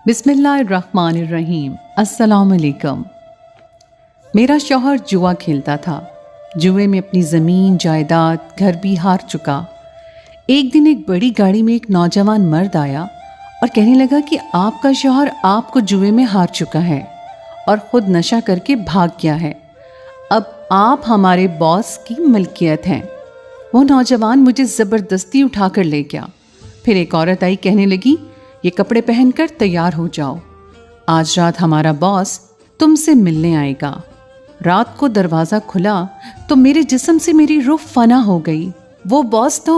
बिस्मिल्लाहिर्रहमानिर्रहीम। अस्सलाम वालेकुम। मेरा शौहर जुआ खेलता था। जुए में अपनी ज़मीन जायदाद घर भी हार चुका। एक दिन एक बड़ी गाड़ी में एक नौजवान मर्द आया और कहने लगा कि आपका शौहर आपको जुए में हार चुका है और ख़ुद नशा करके भाग गया है। अब आप हमारे बॉस की मलकियत हैं। वो नौजवान मुझे ज़बरदस्ती उठाकर ले गया। फिर एक औरत आई, कहने लगी, ये कपड़े पहनकर तैयार हो जाओ, आज रात हमारा बॉस तुमसे मिलने आएगा। रात को दरवाज़ा खुला तो मेरे जिस्म से मेरी रूह फना हो गई। वो बॉस तो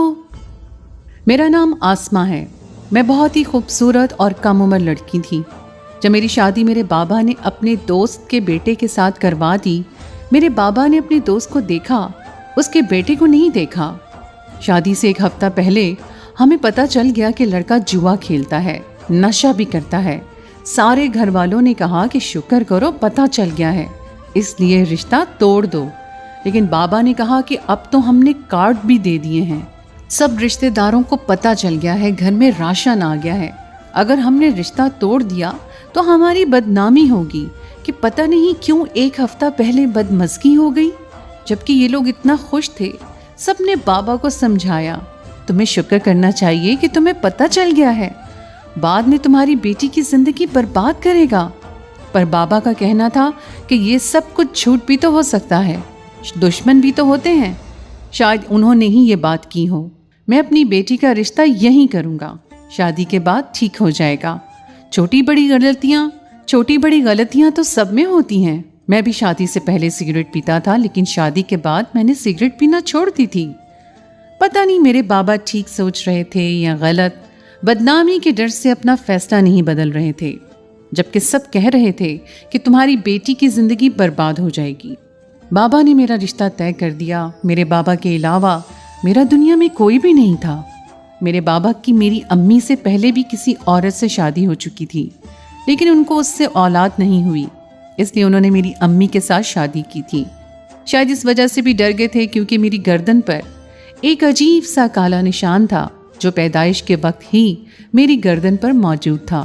मेरा नाम आसमा है। मैं बहुत ही खूबसूरत और कम उम्र लड़की थी। जब मेरी शादी मेरे बाबा ने अपने दोस्त के बेटे के साथ करवा दी, मेरे बाबा ने अपने दोस्त को देखा, उसके बेटे को नहीं देखा। शादी से एक हफ्ता पहले हमें पता चल गया कि लड़का जुआ खेलता है, नशा भी करता है। सारे घर वालों ने कहा कि शुक्र करो पता चल गया है, इसलिए रिश्ता तोड़ दो। लेकिन बाबा ने कहा कि अब तो हमने कार्ड भी दे दिए हैं, सब रिश्तेदारों को पता चल गया है, घर में राशन आ गया है। अगर हमने रिश्ता तोड़ दिया तो हमारी बदनामी होगी कि पता नहीं क्यों एक हफ्ता पहले बदमज़गी हो गई, जबकि ये लोग इतना खुश थे। सबने बाबा को समझाया, तुम्हें शुक्र करना चाहिए कि तुम्हें पता चल गया है, बाद में तुम्हारी बेटी की ज़िंदगी बर्बाद करेगा। पर बाबा का कहना था कि ये सब कुछ झूठ भी तो हो सकता है, दुश्मन भी तो होते हैं। शायद उन्होंने ही ये बात की हो। मैं अपनी बेटी का रिश्ता यहीं करूँगा, शादी के बाद ठीक हो जाएगा। छोटी बड़ी गलतियाँ तो सब में होती हैं। मैं भी शादी से पहले सिगरेट पीता था, लेकिन शादी के बाद मैंने सिगरेट पीना छोड़ दी थी। पता नहीं मेरे बाबा ठीक सोच रहे थे या गलत, बदनामी के डर से अपना फैसला नहीं बदल रहे थे, जबकि सब कह रहे थे कि तुम्हारी बेटी की ज़िंदगी बर्बाद हो जाएगी। बाबा ने मेरा रिश्ता तय कर दिया। मेरे बाबा के अलावा मेरा दुनिया में कोई भी नहीं था। मेरे बाबा की मेरी अम्मी से पहले भी किसी औरत से शादी हो चुकी थी, लेकिन उनको उससे औलाद नहीं हुई, इसलिए उन्होंने मेरी अम्मी के साथ शादी की थी। शायद इस वजह से भी डर गए थे, क्योंकि मेरी गर्दन पर एक अजीब सा काला निशान था जो पैदाइश के वक्त ही मेरी गर्दन पर मौजूद था।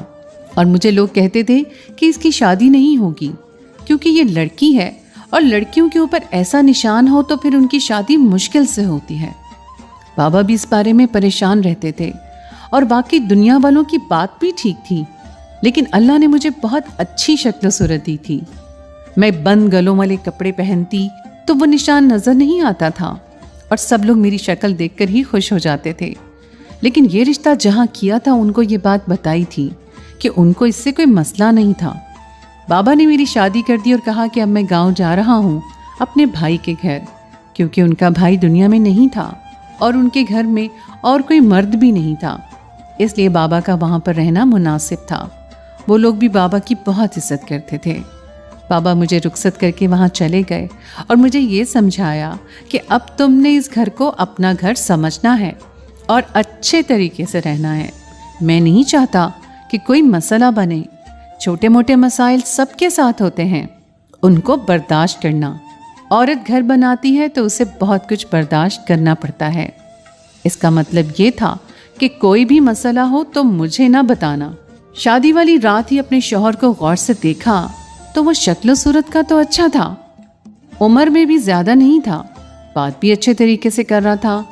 और मुझे लोग कहते थे कि इसकी शादी नहीं होगी क्योंकि ये लड़की है, और लड़कियों के ऊपर ऐसा निशान हो तो फिर उनकी शादी मुश्किल से होती है। बाबा भी इस बारे में परेशान रहते थे, और बाकी दुनिया वालों की बात भी ठीक थी, लेकिन अल्लाह ने मुझे बहुत अच्छी शक्ल सूरत दी थी। मैं बंद गलों वाले कपड़े पहनती तो वो निशान नज़र नहीं आता था, और सब लोग मेरी शक्ल देखकर ही खुश हो जाते थे। लेकिन ये रिश्ता जहाँ किया था, उनको ये बात बताई थी कि उनको इससे कोई मसला नहीं था। बाबा ने मेरी शादी कर दी और कहा कि अब मैं गांव जा रहा हूँ अपने भाई के घर, क्योंकि उनका भाई दुनिया में नहीं था और उनके घर में और कोई मर्द भी नहीं था, इसलिए बाबा का वहाँ पर रहना मुनासिब था। वो लोग भी बाबा की बहुत इज्जत करते थे। बाबा मुझे रुखसत करके वहाँ चले गए और मुझे ये समझाया कि अब तुमने इस घर को अपना घर समझना है और अच्छे तरीके से रहना है। मैं नहीं चाहता कि कोई मसला बने। छोटे मोटे मसाइल सबके साथ होते हैं, उनको बर्दाश्त करना। औरत घर बनाती है तो उसे बहुत कुछ बर्दाश्त करना पड़ता है। इसका मतलब ये था कि कोई भी मसला हो तो मुझे ना बताना। शादी वाली रात ही अपने शौहर को गौर से देखा तो वो शक्ल सूरत का तो अच्छा था, उम्र में भी ज़्यादा नहीं था, बात भी अच्छे तरीके से कर रहा था।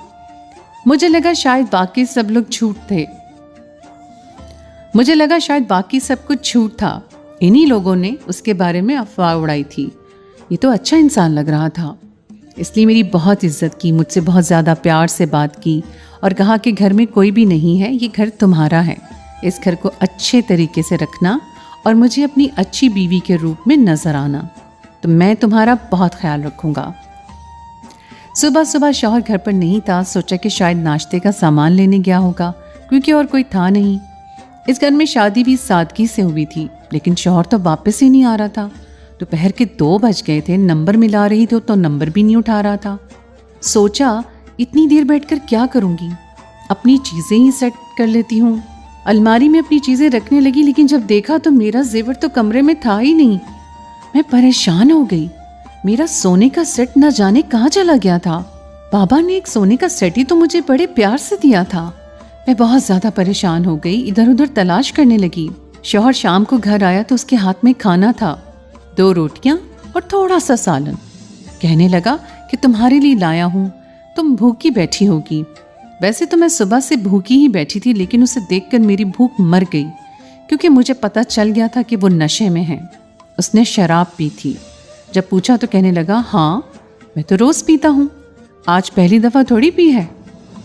मुझे लगा शायद बाकी सब कुछ झूठ था। इन्हीं लोगों ने उसके बारे में अफवाह उड़ाई थी। ये तो अच्छा इंसान लग रहा था, इसलिए मेरी बहुत इज्जत की, मुझसे बहुत ज़्यादा प्यार से बात की और कहा कि घर में कोई भी नहीं है, ये घर तुम्हारा है, इस घर को अच्छे तरीके से रखना और मुझे अपनी अच्छी बीवी के रूप में नजर आना, तो मैं तुम्हारा बहुत ख्याल रखूंगा। सुबह सुबह शौहर घर पर नहीं था। सोचा कि शायद नाश्ते का सामान लेने गया होगा, क्योंकि और कोई था नहीं। इस घर में शादी भी सादगी से हुई थी, लेकिन शौहर तो वापस ही नहीं आ रहा था। दोपहर के 2 बज गए थे। नंबर मिला रही थी तो नंबर भी नहीं उठा रहा था। सोचा इतनी देर बैठकर क्या करूँगी, अपनी चीज़ें ही सेट कर लेती हूँ। अलमारी में अपनी चीज़ें रखने लगी, लेकिन जब देखा तो मेरा जेवर तो कमरे में था ही नहीं। मैं परेशान हो गई। मेरा सोने का सेट न जाने कहाँ चला गया था। बाबा ने एक सोने का सेट ही तो मुझे बड़े प्यार से दिया था। मैं बहुत ज़्यादा परेशान हो गई, इधर उधर तलाश करने लगी। शौहर शाम को घर आया तो उसके हाथ में खाना था, 2 रोटियां और थोड़ा सा सालन। कहने लगा कि तुम्हारे लिए लाया हूँ, तुम भूखी बैठी होगी। वैसे तो मैं सुबह से भूखी ही बैठी थी, लेकिन उसे देखकर मेरी भूख मर गई, क्योंकि मुझे पता चल गया था कि वो नशे में है। उसने शराब पी थी। जब पूछा तो कहने लगा, हाँ मैं तो रोज़ पीता हूँ, आज पहली दफ़ा थोड़ी पी है।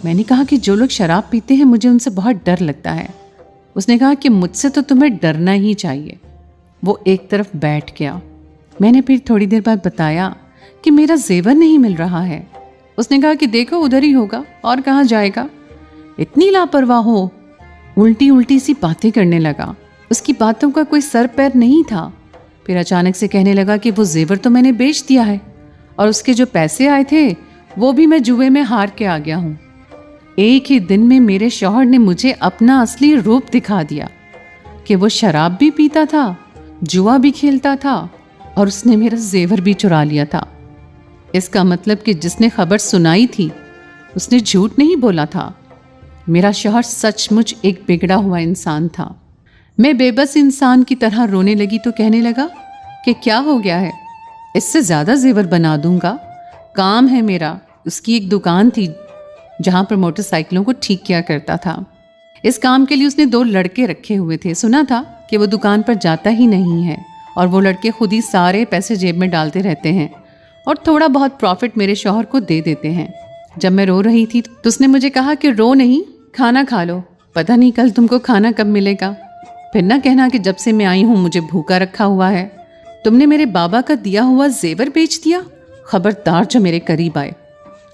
मैंने कहा कि जो लोग शराब पीते हैं मुझे उनसे बहुत डर लगता है। उसने कहा कि मुझसे तो तुम्हें डरना ही चाहिए। वो एक तरफ बैठ गया। मैंने फिर थोड़ी देर बाद बताया कि मेरा जेवर नहीं मिल रहा है। उसने कहा कि देखो उधर ही होगा, और कहाँ जाएगा, इतनी लापरवाह हो। उल्टी उल्टी सी बातें करने लगा। उसकी बातों का कोई सर पैर नहीं था। फिर अचानक से कहने लगा कि वो जेवर तो मैंने बेच दिया है, और उसके जो पैसे आए थे वो भी मैं जुए में हार के आ गया हूँ। एक ही दिन में मेरे शौहर ने मुझे अपना असली रूप दिखा दिया कि वो शराब भी पीता था, जुआ भी खेलता था, और उसने मेरा जेवर भी चुरा लिया था। इसका मतलब कि जिसने खबर सुनाई थी उसने झूठ नहीं बोला था। मेरा शौहर सचमुच एक बिगड़ा हुआ इंसान था। मैं बेबस इंसान की तरह रोने लगी तो कहने लगा कि क्या हो गया है, इससे ज़्यादा जेवर बना दूंगा, काम है मेरा। उसकी एक दुकान थी जहाँ पर मोटरसाइकिलों को ठीक किया करता था। इस काम के लिए उसने 2 लड़के रखे हुए थे। सुना था कि वो दुकान पर जाता ही नहीं है, और वो लड़के खुद ही सारे पैसे जेब में डालते रहते हैं और थोड़ा बहुत प्रॉफिट मेरे शौहर को दे देते हैं। जब मैं रो रही थी तो उसने मुझे कहा कि रो नहीं, खाना खा लो, पता नहीं कल तुमको खाना कब मिलेगा। फिर ना कहना कि जब से मैं आई हूँ मुझे भूखा रखा हुआ है। तुमने मेरे बाबा का दिया हुआ जेवर बेच दिया। खबरदार जो मेरे करीब आए।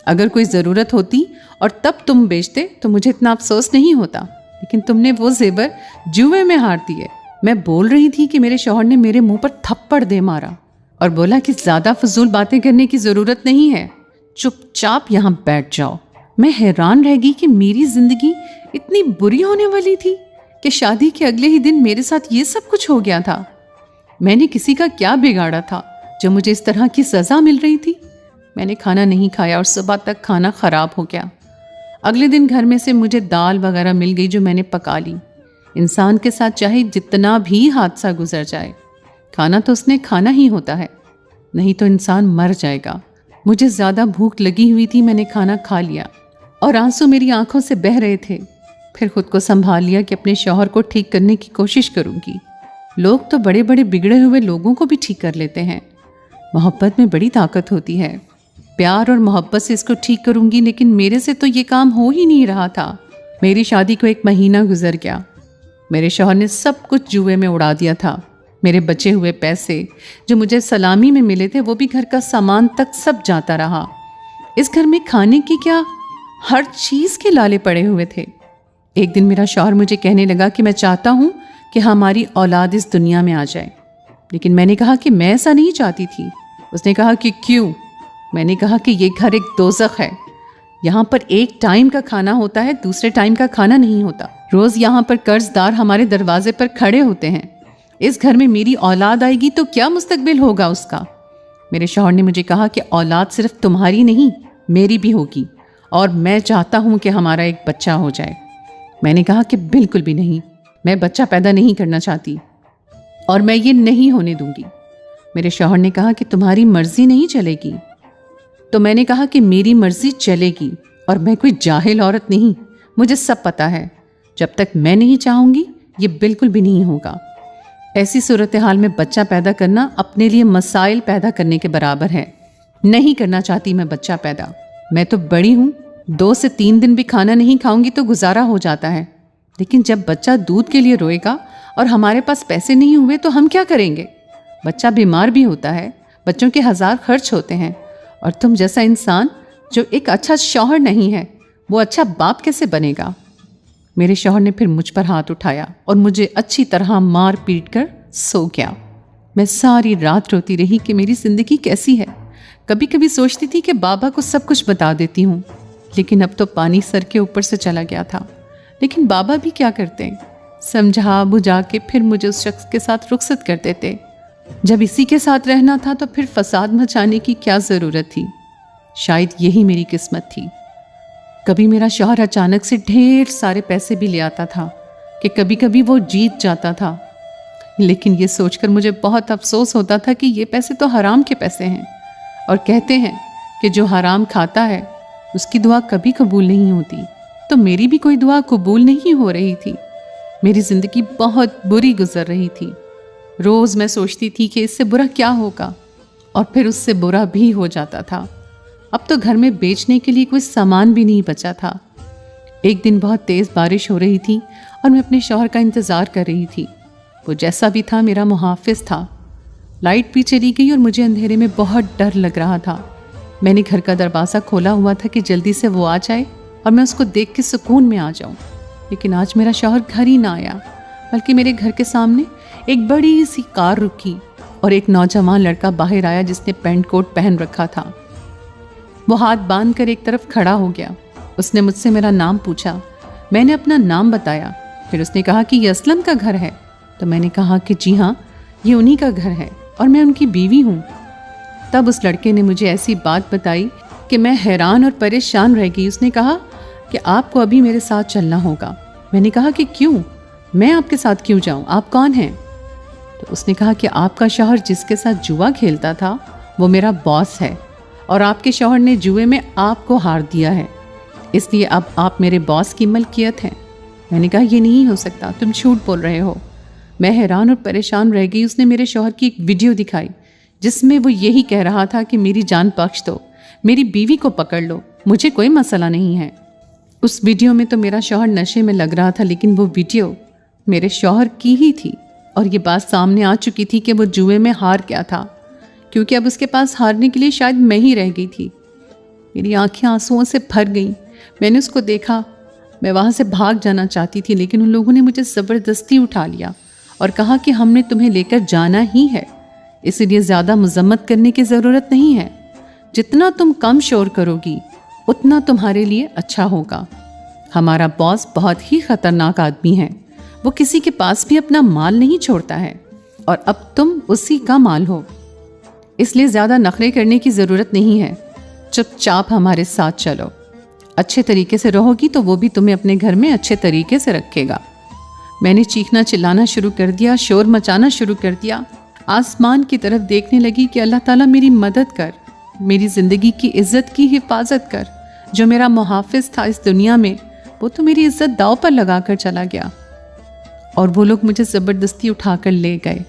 अगर कोई ज़रूरत होती और तब तुम बेचते तो मुझे इतना अफसोस नहीं होता, लेकिन तुमने वो जेवर जुए में हार दिए। मैं बोल रही थी कि मेरे शौहर ने मेरे मुंह पर थप्पड़ दे मारा और बोला कि ज़्यादा फजूल बातें करने की ज़रूरत नहीं है, चुपचाप यहाँ बैठ जाओ। मैं हैरान रह गई कि मेरी ज़िंदगी इतनी बुरी होने वाली थी कि शादी के अगले ही दिन मेरे साथ ये सब कुछ हो गया था। मैंने किसी का क्या बिगाड़ा था जो मुझे इस तरह की सज़ा मिल रही थी। मैंने खाना नहीं खाया और सुबह तक खाना ख़राब हो गया। अगले दिन घर में से मुझे दाल वगैरह मिल गई जो मैंने पका ली। इंसान के साथ चाहे जितना भी हादसा गुजर जाए, खाना तो उसने खाना ही होता है, नहीं तो इंसान मर जाएगा। मुझे ज़्यादा भूख लगी हुई थी, मैंने खाना खा लिया और आंसू मेरी आंखों से बह रहे थे। फिर खुद को संभाल लिया कि अपने शौहर को ठीक करने की कोशिश करूंगी। लोग तो बड़े बड़े बिगड़े हुए लोगों को भी ठीक कर लेते हैं। मोहब्बत में बड़ी ताकत होती है। प्यार और मोहब्बत से इसको ठीक करूंगी, लेकिन मेरे से तो ये काम हो ही नहीं रहा था। मेरी शादी को 1 महीना गुजर गया। मेरे शौहर ने सब कुछ जुए में उड़ा दिया था। मेरे बचे हुए पैसे जो मुझे सलामी में मिले थे वो भी घर का सामान तक सब जाता रहा। इस घर में खाने की क्या, हर चीज़ के लाले पड़े हुए थे। एक दिन मेरा शौहर मुझे कहने लगा कि मैं चाहता हूँ कि हमारी औलाद इस दुनिया में आ जाए, लेकिन मैंने कहा कि मैं ऐसा नहीं चाहती थी। उसने कहा कि क्यों? मैंने कहा कि ये घर एक दोज़ख है। यहाँ पर एक टाइम का खाना होता है, दूसरे टाइम का खाना नहीं होता। रोज़ यहाँ पर कर्जदार हमारे दरवाजे पर खड़े होते हैं। इस घर में मेरी औलाद आएगी तो क्या मुस्तकबिल होगा उसका? मेरे शौहर ने मुझे कहा कि औलाद सिर्फ तुम्हारी नहीं, मेरी भी होगी, और मैं चाहता हूँ कि हमारा एक बच्चा हो जाए। मैंने कहा कि बिल्कुल भी नहीं, मैं बच्चा पैदा नहीं करना चाहती और मैं ये नहीं होने दूंगी। मेरे शौहर ने कहा कि तुम्हारी मर्जी नहीं चलेगी। तो मैंने कहा कि मेरी मर्जी चलेगी, और मैं कोई जाहिल औरत नहीं, मुझे सब पता है। जब तक मैं नहीं चाहूँगी ये बिल्कुल भी नहीं होगा। ऐसी सूरत हाल में बच्चा पैदा करना अपने लिए मसाइल पैदा करने के बराबर है। नहीं करना चाहती मैं बच्चा पैदा। मैं तो बड़ी हूँ, 2 से 3 दिन भी खाना नहीं खाऊंगी तो गुजारा हो जाता है, लेकिन जब बच्चा दूध के लिए रोएगा और हमारे पास पैसे नहीं हुए तो हम क्या करेंगे? बच्चा बीमार भी होता है, बच्चों के 1000 खर्च होते हैं, और तुम जैसा इंसान जो एक अच्छा शौहर नहीं है वो अच्छा बाप कैसे बनेगा? मेरे शौहर ने फिर मुझ पर हाथ उठाया और मुझे अच्छी तरह मार पीट कर सो गया। मैं सारी रात रोती रही कि मेरी ज़िंदगी कैसी है। कभी कभी सोचती थी कि बाबा को सब कुछ बता देती हूँ, लेकिन अब तो पानी सर के ऊपर से चला गया था। लेकिन बाबा भी क्या करते, समझा बुझा के फिर मुझे उस शख्स के साथ रुखसत कर देते। जब इसी के साथ रहना था तो फिर फसाद मचाने की क्या ज़रूरत थी? शायद यही मेरी किस्मत थी। कभी मेरा शौहर अचानक से ढेर सारे पैसे भी ले आता था कि कभी कभी वो जीत जाता था लेकिन ये सोचकर मुझे बहुत अफसोस होता था कि ये पैसे तो हराम के पैसे हैं, और कहते हैं कि जो हराम खाता है उसकी दुआ कभी कबूल नहीं होती। तो मेरी भी कोई दुआ कबूल नहीं हो रही थी। मेरी ज़िंदगी बहुत बुरी गुजर रही थी। रोज़ मैं सोचती थी कि इससे बुरा क्या होगा, और फिर उससे बुरा भी हो जाता था। अब तो घर में बेचने के लिए कोई सामान भी नहीं बचा था। एक दिन बहुत तेज़ बारिश हो रही थी और मैं अपने शौहर का इंतज़ार कर रही थी। वो जैसा भी था मेरा मुहाफ़िज़ था। लाइट भी चली गई और मुझे अंधेरे में बहुत डर लग रहा था। मैंने घर का दरवाज़ा खोला हुआ था कि जल्दी से वो आ जाए और मैं उसको देख के सुकून में आ जाऊं। लेकिन आज मेरा शौहर घर ही ना आया, बल्कि मेरे घर के सामने एक बड़ी सी कार रुकी और एक नौजवान लड़का बाहर आया जिसने पैंट कोट पहन रखा था। वो हाथ बांध कर एक तरफ खड़ा हो गया। उसने मुझसे मेरा नाम पूछा। मैंने अपना नाम बताया। फिर उसने कहा कि ये असलम का घर है। तो मैंने कहा कि जी हाँ, ये उन्हीं का घर है और मैं उनकी बीवी हूँ। तब उस लड़के ने मुझे ऐसी बात बताई कि मैं हैरान और परेशान रह गई। उसने कहा कि आपको अभी मेरे साथ चलना होगा। मैंने कहा कि क्यों, मैं आपके साथ क्यों जाऊँ, आप कौन हैं? तो उसने कहा कि आपका शौहर जिसके साथ जुआ खेलता था वो मेरा बॉस है, और आपके शौहर ने जुए में आपको हार दिया है, इसलिए अब आप मेरे बॉस की मलकियत हैं। मैंने कहा ये नहीं हो सकता, तुम झूठ बोल रहे हो। मैं हैरान और परेशान रह गई। उसने मेरे शौहर की एक वीडियो दिखाई जिसमें वो यही कह रहा था कि मेरी जान बख्श दो, मेरी बीवी को पकड़ लो, मुझे कोई मसला नहीं है। उस वीडियो में तो मेरा शौहर नशे में लग रहा था, लेकिन वो वीडियो मेरे शौहर की ही थी और ये बात सामने आ चुकी थी कि वो जुए में हार गया था, क्योंकि अब उसके पास हारने के लिए शायद मैं ही रह गई थी। मेरी आंखें आंसुओं से भर गईं। मैंने उसको देखा। मैं वहाँ से भाग जाना चाहती थी, लेकिन उन लोगों ने मुझे ज़बरदस्ती उठा लिया और कहा कि हमने तुम्हें लेकर जाना ही है, इसलिए ज़्यादा मजम्मत करने की ज़रूरत नहीं है। जितना तुम कम शोर करोगी उतना तुम्हारे लिए अच्छा होगा। हमारा बॉस बहुत ही ख़तरनाक आदमी है, वो किसी के पास भी अपना माल नहीं छोड़ता है, और अब तुम उसी का माल हो, इसलिए ज़्यादा नखरे करने की ज़रूरत नहीं है। चुपचाप हमारे साथ चलो। अच्छे तरीके से रहोगी तो वो भी तुम्हें अपने घर में अच्छे तरीके से रखेगा। मैंने चीखना चिल्लाना शुरू कर दिया, शोर मचाना शुरू कर दिया। आसमान की तरफ देखने लगी कि अल्लाह ताला मेरी मदद कर, मेरी ज़िंदगी की इज़्ज़त की हिफाजत कर। जो मेरा मुहाफ़िज़ था इस दुनिया में, वो तो मेरी इज़्ज़त दाव पर लगा कर चला गया। और वो लोग मुझे ज़बरदस्ती उठा कर ले गए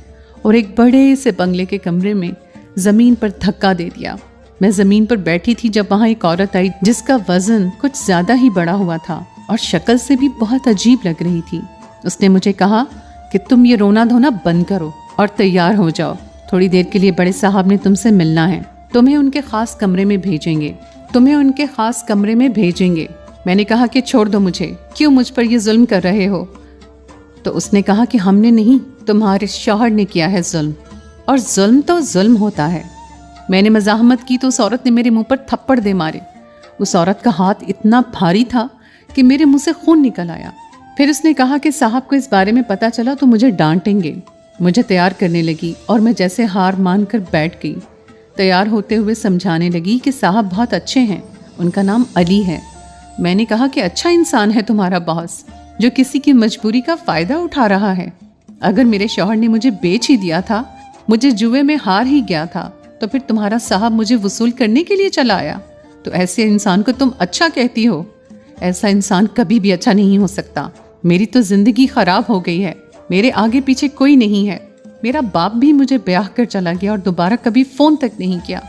और एक बड़े से बंगले के कमरे में ज़मीन पर धक्का दे दिया। मैं ज़मीन पर बैठी थी जब वहाँ एक औरत आई जिसका वज़न कुछ ज़्यादा ही बड़ा हुआ था और शक्ल से भी बहुत अजीब लग रही थी। उसने मुझे कहा कि तुम ये रोना धोना बंद करो और तैयार हो जाओ, थोड़ी देर के लिए बड़े साहब ने तुमसे मिलना है, तुम्हें उनके ख़ास कमरे में भेजेंगे। मैंने कहा कि छोड़ दो मुझे, क्यों मुझ पर ये जुल्म कर रहे हो? तो उसने कहा कि हमने नहीं, तुम्हारे शौहर ने किया है जुल्म, और जुल्म तो जुल्म होता है। मैंने मज़ाहमत की तो उस औरत ने मेरे मुंह पर थप्पड़ दे मारे। उस औरत का हाथ इतना भारी था कि मेरे मुंह से खून निकल आया। फिर उसने कहा कि साहब को इस बारे में पता चला तो मुझे डांटेंगे। मुझे तैयार करने लगी और मैं जैसे हार मान कर बैठ गई। तैयार होते हुए समझाने लगी कि साहब बहुत अच्छे हैं, उनका नाम अली है। मैंने कहा कि अच्छा इंसान है तुम्हारा बॉस, जो किसी की मजबूरी का फ़ायदा उठा रहा है। अगर मेरे शौहर ने मुझे बेच ही दिया था, मुझे जुए में हार ही गया था, तो फिर तुम्हारा साहब मुझे वसूल करने के लिए चला आया। तो ऐसे इंसान को तुम अच्छा कहती हो? ऐसा इंसान कभी भी अच्छा नहीं हो सकता। मेरी तो ज़िंदगी ख़राब हो गई है, मेरे आगे पीछे कोई नहीं है। मेरा बाप भी मुझे ब्याह कर चला गया और दोबारा कभी फ़ोन तक नहीं किया।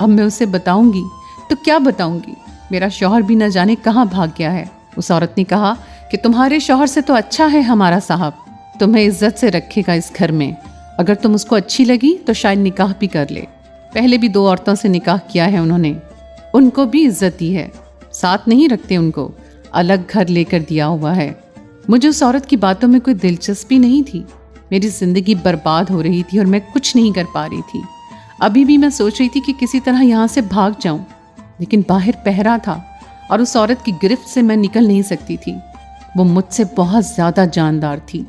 अब मैं उसे बताऊंगी तो क्या बताऊंगी? मेरा शौहर भी न जाने कहाँ भाग गया है। उस औरत ने कहा कि तुम्हारे शौहर से तो अच्छा है हमारा साहब, तुम्हें इज्जत से रखेगा इस घर में। अगर तुम उसको अच्छी लगी तो शायद निकाह भी कर ले। पहले भी 2 औरतों से निकाह किया है उन्होंने, उनको भी इज्जत दी है, साथ नहीं रखते उनको, अलग घर लेकर दिया हुआ है। मुझे उस औरत की बातों में कोई दिलचस्पी नहीं थी। मेरी ज़िंदगी बर्बाद हो रही थी और मैं कुछ नहीं कर पा रही थी। अभी भी मैं सोच रही थी कि किसी तरह यहाँ से भाग जाऊं, लेकिन बाहर पहरा था और उस औरत की गिरफ्त से मैं निकल नहीं सकती थी। वो मुझसे बहुत ज़्यादा जानदार थी।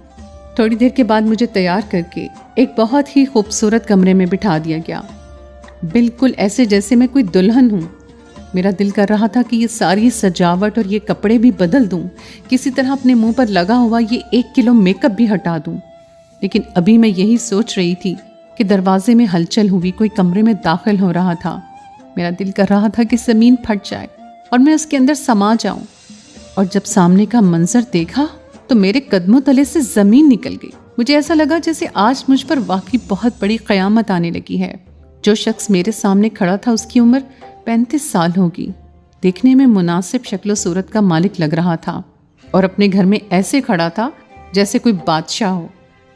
थोड़ी देर के बाद मुझे तैयार करके एक बहुत ही खूबसूरत कमरे में बिठा दिया गया, बिल्कुल ऐसे जैसे मैं कोई दुल्हन हूँ। मेरा दिल कर रहा था कि ये सारी सजावट और ये कपड़े भी बदल दूँ, किसी तरह अपने मुंह पर लगा हुआ ये 1 किलो मेकअप भी हटा दूँ, लेकिन अभी मैं यही सोच रही थी कि दरवाजे में हलचल हुई, कोई कमरे में दाखिल हो रहा था। मेरा दिल कर रहा था कि ज़मीन फट जाए और मैं उसके अंदर समा जाऊं। और जब सामने का मंजर देखा तो मेरे कदमों तले से ज़मीन निकल गई। मुझे ऐसा लगा जैसे आज मुझ पर वाकई बहुत बड़ी क़यामत आने लगी है। जो शख्स मेरे सामने खड़ा था उसकी उम्र 35 साल होगी। देखने में मुनासिब शक्ल सूरत का मालिक लग रहा था और अपने घर में ऐसे खड़ा था जैसे कोई बादशाह हो।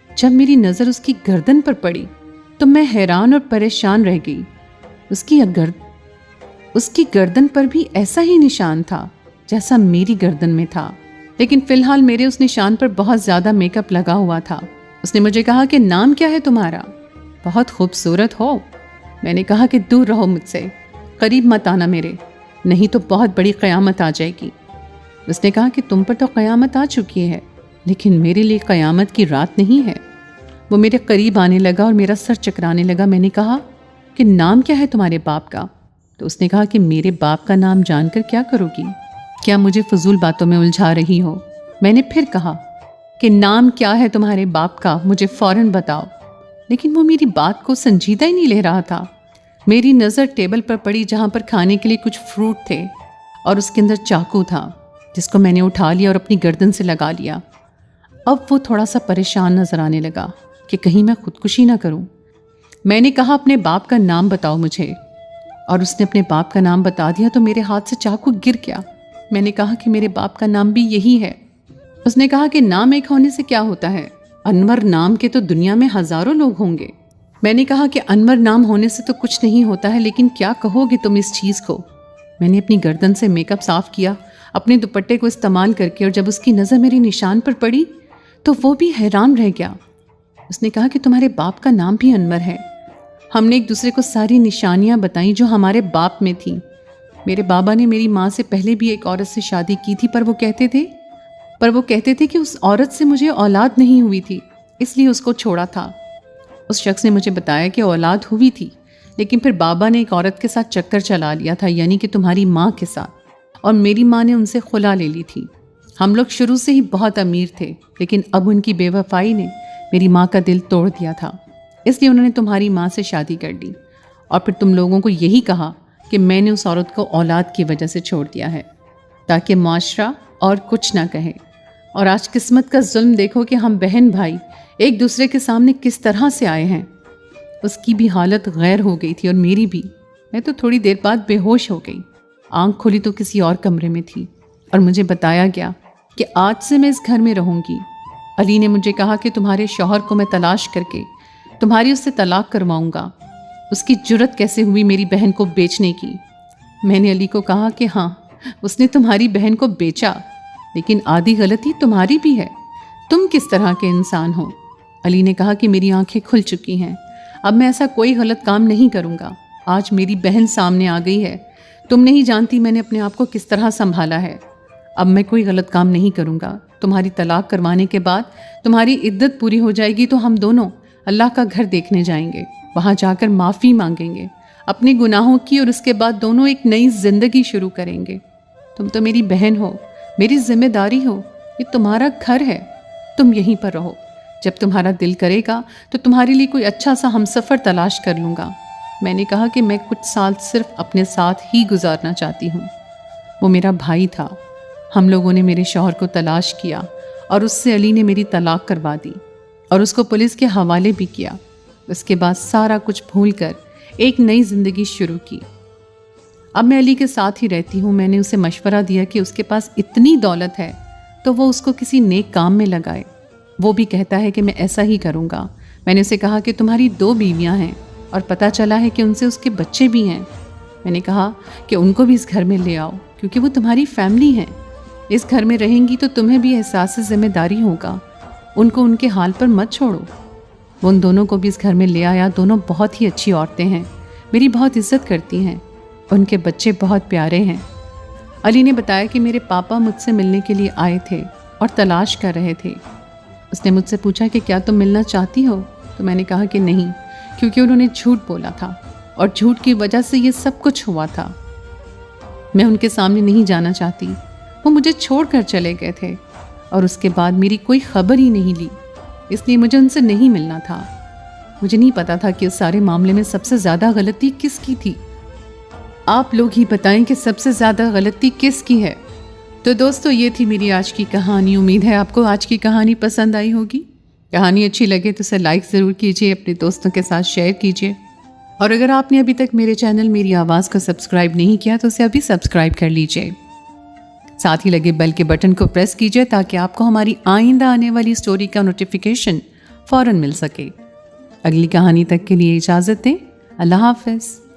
जब मेरी नज़र उसकी गर्दन पर पड़ी तो मैं हैरान और परेशान रह गई। उसकी गर्दन पर भी ऐसा ही निशान था जैसा मेरी गर्दन में था, लेकिन फिलहाल मेरे उस निशान पर बहुत ज़्यादा मेकअप लगा हुआ था। उसने मुझे कहा कि नाम क्या है तुम्हारा? बहुत खूबसूरत हो। मैंने कहा कि दूर रहो मुझसे, करीब मत आना मेरे, नहीं तो बहुत बड़ी क़यामत आ जाएगी। उसने कहा कि तुम पर तो क़यामत आ चुकी है, लेकिन मेरे लिए क़यामत की रात नहीं है। वो मेरे करीब आने लगा और मेरा सर चकराने लगा। मैंने कहा कि नाम क्या है तुम्हारे बाप का? तो उसने कहा कि मेरे बाप का नाम जानकर क्या करोगी? क्या मुझे फजूल बातों में उलझा रही हो? मैंने फिर कहा कि नाम क्या है तुम्हारे बाप का, मुझे फ़ौरन बताओ। लेकिन वो मेरी बात को संजीदा ही नहीं ले रहा था। मेरी नज़र टेबल पर पड़ी जहाँ पर खाने के लिए कुछ फ्रूट थे और उसके अंदर चाकू था, जिसको मैंने उठा लिया और अपनी गर्दन से लगा लिया। अब वो थोड़ा सा परेशान नज़र आने लगा कि कहीं मैं खुदकुशी ना करूं। मैंने कहा अपने बाप का नाम बताओ मुझे, और उसने अपने बाप का नाम बता दिया तो मेरे हाथ से चाकू गिर गया। मैंने कहा कि मेरे बाप का नाम भी यही है। उसने कहा कि नाम एक होने से क्या होता है, अनवर नाम के तो दुनिया में हज़ारों लोग होंगे। मैंने कहा कि अनवर नाम होने से तो कुछ नहीं होता है, लेकिन क्या कहोगे तुम इस चीज़ को? मैंने अपनी गर्दन से मेकअप साफ़ किया अपने दुपट्टे को इस्तेमाल करके, और जब उसकी नज़र मेरे निशान पर पड़ी तो वो भी हैरान रह गया। उसने कहा कि तुम्हारे बाप का नाम भी अनवर है। हमने एक दूसरे को सारी निशानियां बताई जो हमारे बाप में थी। मेरे बाबा ने मेरी माँ से पहले भी एक औरत से शादी की थी, पर वो कहते थे कि उस औरत से मुझे औलाद नहीं हुई थी, इसलिए उसको छोड़ा था। उस शख्स ने मुझे बताया कि औलाद हुई थी, लेकिन फिर बाबा ने एक औरत के साथ चक्कर चला लिया था, यानी कि तुम्हारी माँ के साथ, और मेरी माँ ने उनसे खुला ले ली थी। हम लोग शुरू से ही बहुत अमीर थे, लेकिन अब उनकी बेवफाई ने मेरी माँ का दिल तोड़ दिया था, इसलिए उन्होंने तुम्हारी माँ से शादी कर ली। और फिर तुम लोगों को यही कहा कि मैंने उस औरत को औलाद की वजह से छोड़ दिया है, ताकि माशरा और कुछ ना कहे। और आज किस्मत का जुल्म देखो कि हम बहन भाई एक दूसरे के सामने किस तरह से आए हैं। उसकी भी हालत गैर हो गई थी और मेरी भी। मैं तो थोड़ी देर बाद बेहोश हो गई। आंख खोली तो किसी और कमरे में थी और मुझे बताया गया कि आज से मैं इस घर में रहूँगी। अली ने मुझे कहा कि तुम्हारे शौहर को मैं तलाश करके तुम्हारी उससे तलाक करवाऊँगा। उसकी जुर्रत कैसे हुई मेरी बहन को बेचने की? मैंने अली को कहा कि हाँ, उसने तुम्हारी बहन को बेचा, लेकिन आधी गलती तुम्हारी भी है। तुम किस तरह के इंसान हो? अली ने कहा कि मेरी आंखें खुल चुकी हैं, अब मैं ऐसा कोई गलत काम नहीं करूँगा। आज मेरी बहन सामने आ गई है, तुम नहीं जानती मैंने अपने आप को किस तरह संभाला है। अब मैं कोई गलत काम नहीं करूँगा। तुम्हारी तलाक करवाने के बाद तुम्हारी इद्दत पूरी हो जाएगी तो हम दोनों अल्लाह का घर देखने जाएंगे, वहाँ जाकर माफ़ी मांगेंगे अपने गुनाहों की, और उसके बाद दोनों एक नई ज़िंदगी शुरू करेंगे। तुम तो मेरी बहन हो, मेरी जिम्मेदारी हो, ये तुम्हारा घर है, तुम यहीं पर रहो। जब तुम्हारा दिल करेगा तो तुम्हारे लिए कोई अच्छा सा हमसफ़र तलाश कर लूँगा। मैंने कहा कि मैं कुछ साल सिर्फ अपने साथ ही गुजारना चाहती हूँ। वो मेरा भाई था। हम लोगों ने मेरे शौहर को तलाश किया और उससे अली ने मेरी तलाक करवा दी और उसको पुलिस के हवाले भी किया। उसके बाद सारा कुछ भूलकर एक नई ज़िंदगी शुरू की। अब मैं अली के साथ ही रहती हूँ। मैंने उसे मशवरा दिया कि उसके पास इतनी दौलत है तो वो उसको किसी नेक काम में लगाए। वो भी कहता है कि मैं ऐसा ही करूँगा। मैंने उसे कहा कि तुम्हारी 2 बीवियाँ हैं और पता चला है कि उनसे उसके बच्चे भी हैं। मैंने कहा कि उनको भी इस घर में ले आओ, क्योंकि वो तुम्हारी फैमिली हैं। इस घर में रहेंगी तो तुम्हें भी एहसास ज़िम्मेदारी होगा। उनको उनके हाल पर मत छोड़ो। वो उन दोनों को भी इस घर में ले आया। दोनों बहुत ही अच्छी औरतें हैं, मेरी बहुत इज्जत करती हैं। उनके बच्चे बहुत प्यारे हैं। अली ने बताया कि मेरे पापा मुझसे मिलने के लिए आए थे और तलाश कर रहे थे। उसने मुझसे पूछा कि क्या तुम मिलना चाहती हो? तो मैंने कहा कि नहीं, क्योंकि उन्होंने झूठ बोला था और झूठ की वजह से ये सब कुछ हुआ था। मैं उनके सामने नहीं जाना चाहती। वो मुझे छोड़कर चले गए थे और उसके बाद मेरी कोई खबर ही नहीं ली। اس لیے مجھے ان سے نہیں ملنا تھا۔ مجھے نہیں پتا تھا کہ اس سارے معاملے میں سب سے زیادہ غلطی کس کی تھی۔ آپ لوگ ہی بتائیں کہ سب سے زیادہ غلطی کس کی ہے۔ تو دوستو، یہ تھی میری آج کی کہانی۔ امید ہے آپ کو آج کی کہانی پسند آئی ہوگی۔ کہانی اچھی لگے تو اسے لائک ضرور کیجیے، اپنے دوستوں کے ساتھ شیئر کیجیے، اور اگر آپ نے ابھی تک میرے چینل میری آواز کو سبسکرائب نہیں کیا تو اسے ابھی سبسکرائب کر لیجیے۔ ساتھ ہی لگے بیل کے بٹن کو پریس کیجیے تاکہ آپ کو ہماری آئندہ آنے والی سٹوری کا نوٹیفیکیشن فوراً مل سکے۔ اگلی کہانی تک کے لیے اجازت دیں۔ اللہ حافظ۔